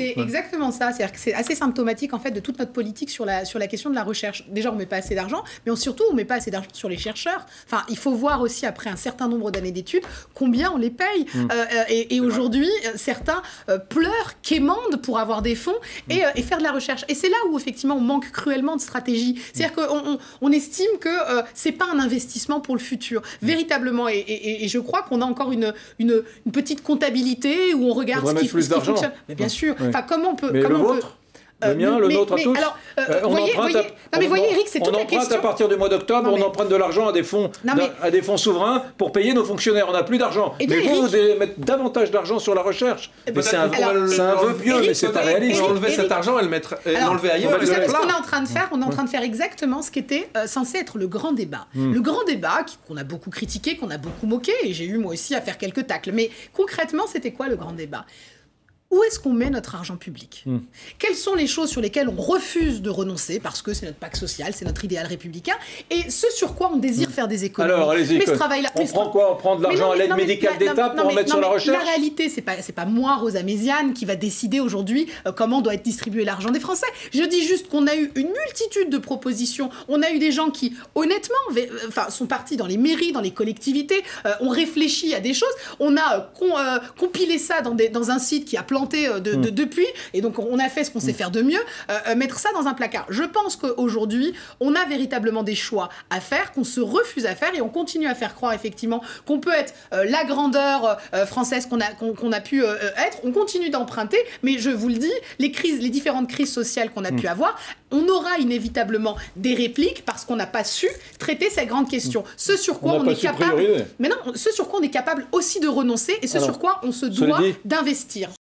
C'est exactement ça. C'est-à-dire que c'est assez symptomatique en fait de toute notre politique sur la question de la recherche. Déjà, on met pas assez d'argent, mais surtout, on met pas assez d'argent sur les chercheurs. Enfin, il faut voir aussi après un certain nombre d'années d'études combien on les paye. Et aujourd'hui, certains pleurent, quémandent pour avoir des fonds et faire de la recherche. Et c'est là où effectivement on manque cruellement de stratégie. C'est-à-dire qu'on estime que c'est pas un investissement pour le futur, véritablement. Et je crois qu'on a encore une petite comptabilité où on regarde ce qui fonctionne. Mais bien sûr. Ouais. Enfin, comment on peut... Mais le vôtre, le mien, le nôtre à tous. Alors, voyez, Eric, c'est toute la question. On emprunte à partir du mois d'octobre, on emprunte de l'argent à des fonds souverains pour payer nos fonctionnaires. On n'a plus d'argent. Mais vous devez mettre davantage d'argent sur la recherche. C'est un vœu pieux, mais c'est pas réaliste. Enlever cet argent et l'enlever ailleurs. Vous savez ce qu'on est en train de faire? On est en train de faire exactement ce qui était censé être le grand débat. Le grand débat qu'on a beaucoup critiqué, qu'on a beaucoup moqué, et j'ai eu moi aussi à faire quelques tacles. Mais concrètement, c'était quoi le grand débat? Où est-ce qu'on met notre argent public? Quelles sont les choses sur lesquelles on refuse de renoncer parce que c'est notre pacte social, c'est notre idéal républicain, et ce sur quoi on désire faire des économies? Alors, allez-y. On prend quoi? On prend de l'argent à l'aide médicale d'État pour en mettre sur la recherche? La réalité, c'est pas moi, Rosa Méziane, qui va décider aujourd'hui comment doit être distribué l'argent des Français. Je dis juste qu'on a eu une multitude de propositions. On a eu des gens qui, honnêtement, sont partis dans les mairies, dans les collectivités, ont réfléchi à des choses. On a compilé ça dans un site qui a planté depuis, et donc on a fait ce qu'on sait faire de mieux, mettre ça dans un placard. Je pense qu'aujourd'hui, on a véritablement des choix à faire, qu'on se refuse à faire, et on continue à faire croire effectivement qu'on peut être la grandeur française qu'on a pu être. On continue d'emprunter, mais je vous le dis, les différentes crises sociales qu'on a pu avoir, on aura inévitablement des répliques parce qu'on n'a pas su traiter ces grandes questions. Ce sur quoi on est capable, mais non, ce sur quoi on est capable aussi de renoncer, et ce sur quoi on se doit d'investir.